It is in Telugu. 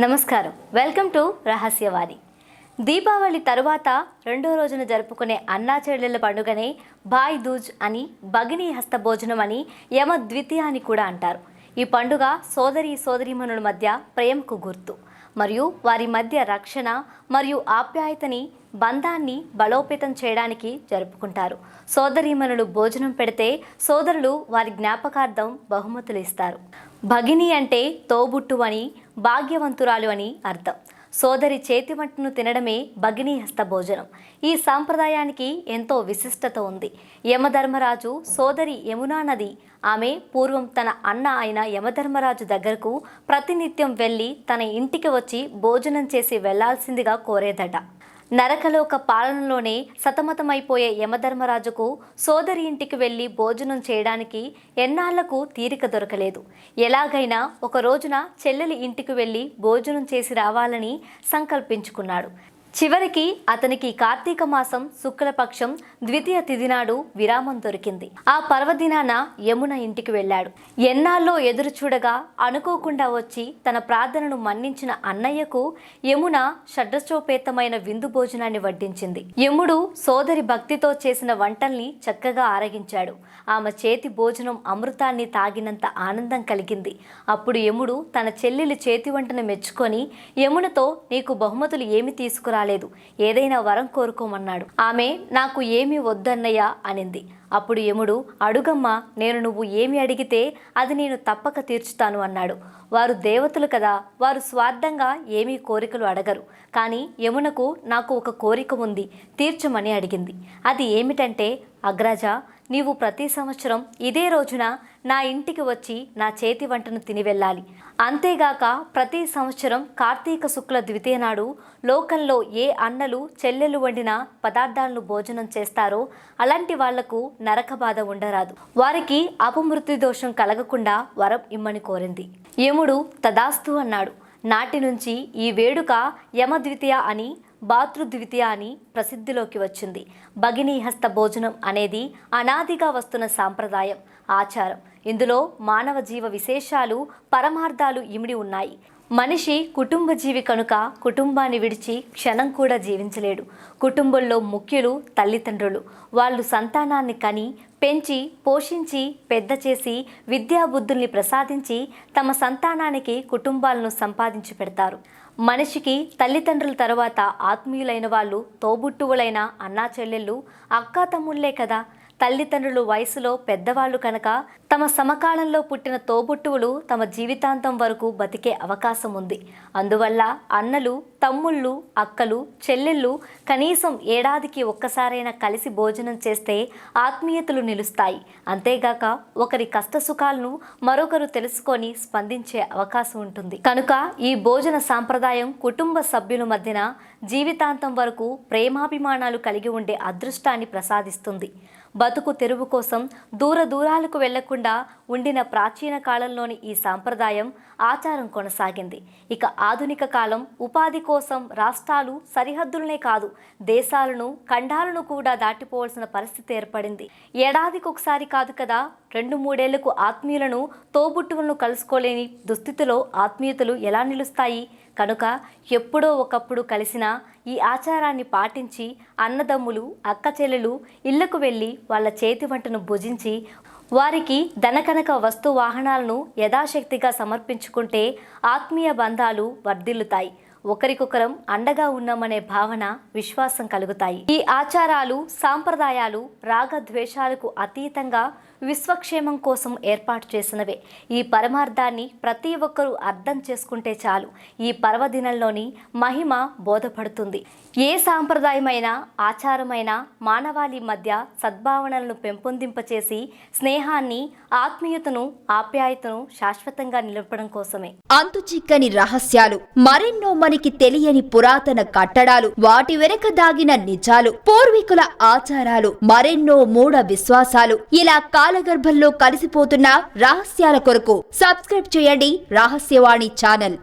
నమస్కారం. Welcome to రహస్యవాణి. దీపావళి తరువాత రెండో రోజున జరుపుకునే అన్నా చెల్లెళ్ళ పండుగనే భాయ్ దూజ్ అని, భగినీ హస్త భోజనం అని, యమ ద్వితీయ అని కూడా అంటారు. ఈ పండుగ సోదరీమణుల మధ్య ప్రేమకు గుర్తు మరియు వారి మధ్య రక్షణ మరియు ఆప్యాయతని బంధాన్ని బలోపేతం చేయడానికి జరుపుకుంటారు. సోదరీమణులు భోజనం పెడితే సోదరులు వారి జ్ఞాపకార్థం బహుమతులు ఇస్తారు. భగిని అంటే తోబుట్టు అని, భాగ్యవంతురాలు అని అర్థం. సోదరి చేతి వంటను తినడమే భగినీ హస్త భోజనం. ఈ సాంప్రదాయానికి ఎంతో విశిష్టత ఉంది. యమధర్మరాజు సోదరి యమునా నది ఆమె పూర్వం తన అన్న అయిన యమధర్మరాజు దగ్గరకు ప్రతినిత్యం వెళ్ళి తన ఇంటికి వచ్చి భోజనం చేసి వెళ్లాల్సిందిగా కోరేదట. నరకలోక పాలనలోనే సతమతమైపోయే యమధర్మరాజుకు సోదరి ఇంటికి వెళ్ళి భోజనం చేయడానికి ఎన్నాళ్లకు తీరిక దొరకలేదు. ఎలాగైనా ఒక రోజున చెల్లెలి ఇంటికి వెళ్ళి భోజనం చేసి రావాలని సంకల్పించుకున్నాడు. చివరికి అతనికి కార్తీక మాసం శుక్లపక్షం ద్వితీయ తిథి నాడు విరామం దొరికింది. ఆ పర్వదినాన యమున ఇంటికి వెళ్ళాడు. ఎన్నాళ్ళో ఎదురు చూడగా అనుకోకుండా వచ్చి తన ప్రార్థనను మన్నించిన అన్నయ్యకు యమున షడ్రచోపేతమైన విందు భోజనాన్ని వడ్డించింది. యముడు సోదరి భక్తితో చేసిన వంటల్ని చక్కగా ఆరగించాడు. ఆమె చేతి భోజనం అమృతాన్ని తాగినంత ఆనందం కలిగింది. అప్పుడు యముడు తన చెల్లెలి చేతి వంటను మెచ్చుకొని యమునతో, నీకు బహుమతులు ఏమి తీసుకురాలేదు, ఏదైనా వరం కోరుకోమన్నాడు. ఆమె, నాకు ఏమీ వద్దన్నయ్యా అనింది. అప్పుడు యముడు, అడుగమ్మా, నేను నువ్వు ఏమి అడిగితే అది నేను తప్పక తీర్చుతాను అన్నాడు. వారు దేవతలు కదా, వారు స్వార్థంగా ఏమీ కోరికలు అడగరు. కానీ యమునకు నాకు ఒక కోరిక ఉంది, తీర్చమని అడిగింది. అది ఏమిటంటే, అగ్రజ, నీవు ప్రతి సంవత్సరం ఇదే రోజున నా ఇంటికి వచ్చి నా చేతి వంటను తిని వెళ్ళాలి. అంతేగాక ప్రతి సంవత్సరం కార్తీక శుక్ల ద్వితీయ నాడు లోకంలో ఏ అన్నలు చెల్లెలు వండిన పదార్థాలను భోజనం చేస్తారో అలాంటి వాళ్లకు నరక బాధ ఉండరాదు, వారికి అపమృత్యు దోషం కలగకుండా వరం ఇమ్మని కోరింది. యముడు తదాస్తు అన్నాడు. నాటి నుంచి ఈ వేడుక యమద్వితీయ అని, భాతృద్వితీయ అని ప్రసిద్ధిలోకి వచ్చింది. భగినీ హస్త భోజనం అనేది అనాదిగా వస్తున్న సాంప్రదాయం, ఆచారం. ఇందులో మానవ జీవ విశేషాలు, పరమార్థాలు ఇమిడి ఉన్నాయి. మనిషి కుటుంబ జీవి కనుక కుటుంబాన్ని విడిచి క్షణం కూడా జీవించలేడు. కుటుంబంలో ముఖ్యులు తల్లిదండ్రులు. వాళ్ళు సంతానాన్ని కని, పెంచి, పోషించి, పెద్ద చేసి, విద్యాబుద్ధుల్ని ప్రసాదించి తమ సంతానానికి కుటుంబాలను సంపాదించి పెడతారు. మనిషికి తల్లిదండ్రుల తర్వాత ఆత్మీయులైన వాళ్ళు తోబుట్టువులైన అన్నా చెల్లెళ్ళు, అక్కా తమ్ముళ్లే కదా. తల్లిదండ్రులు వయసులో పెద్దవాళ్ళు కనుక తమ సమకాలంలో పుట్టిన తోబుట్టువులు తమ జీవితాంతం వరకు బతికే అవకాశం ఉంది. అందువల్ల అన్నలు, తమ్ముళ్ళు, అక్కలు, చెల్లెళ్ళు కనీసం ఏడాదికి ఒక్కసారైనా కలిసి భోజనం చేస్తే ఆత్మీయతలు నిలుస్తాయి. అంతేగాక ఒకరి కష్టసుఖాలను మరొకరు తెలుసుకొని స్పందించే అవకాశం ఉంటుంది. కనుక ఈ భోజన సాంప్రదాయం కుటుంబ సభ్యుల మధ్యన జీవితాంతం వరకు ప్రేమాభిమానాలు కలిగి ఉండే అదృష్టాన్ని ప్రసాదిస్తుంది. బతుకు తెరువు కోసం దూరాలకు వెళ్లకుండా ఉండిన ప్రాచీన కాలంలోని ఈ సాంప్రదాయం, ఆచారం కొనసాగింది. ఇక ఆధునిక కాలం ఉపాధి కోసం రాష్ట్రాలు సరిహద్దులనే కాదు, దేశాలను, ఖండాలను కూడా దాటిపోవాల్సిన పరిస్థితి ఏర్పడింది. ఏడాదికి ఒకసారి కాదు కదా, 2-3 ఏళ్లకు ఆత్మీయులను, తోబుట్టువులను కలుసుకోలేని దుస్థితిలో ఆత్మీయతలు ఎలా నిలుస్తాయి? కనుక ఎప్పుడో ఒకప్పుడు కలిసిన ఈ ఆచారాన్ని పాటించి అన్నదమ్ములు, అక్క చెల్లెలు ఇళ్లకు వెళ్ళి వాళ్ళ చేతి వంటను భుజించి వారికి ధనకనక వస్తు వాహనాలను యథాశక్తిగా సమర్పించుకుంటే ఆత్మీయ బంధాలు వర్ధిల్లుతాయి. ఒకరికొకరం అండగా ఉన్నామనే భావన, విశ్వాసం కలుగుతాయి. ఈ ఆచారాలు, సాంప్రదాయాలు రాగద్వేషాలకు అతీతంగా విశ్వక్షేమం కోసం ఏర్పాటు చేసినవే. ఈ పరమార్థాన్ని ప్రతి ఒక్కరూ అర్థం చేసుకుంటే చాలు, ఈ పర్వదినంలోని మహిమ బోధపడుతుంది. ఏ సాంప్రదాయమైనా, ఆచారమైనా మానవాళి మధ్య సద్భావనలను పెంపొందింపచేసి స్నేహాన్ని, ఆత్మీయతను, ఆప్యాయతను శాశ్వతంగా నిలపడం కోసమే. అంతుచిక్కని రహస్యాలు, మరెన్నో మనకి తెలియని పురాతన కట్టడాలు, వాటి వెనక దాగిన నిజాలు, పూర్వీకుల ఆచారాలు, మరెన్నో మూఢ విశ్వాసాలు, ఇలా కాలగర్భంలో కలిసిపోతున్న రహస్యాల కొరకు సబ్స్క్రైబ్ చేయండి రహస్యవాణి ఛానల్.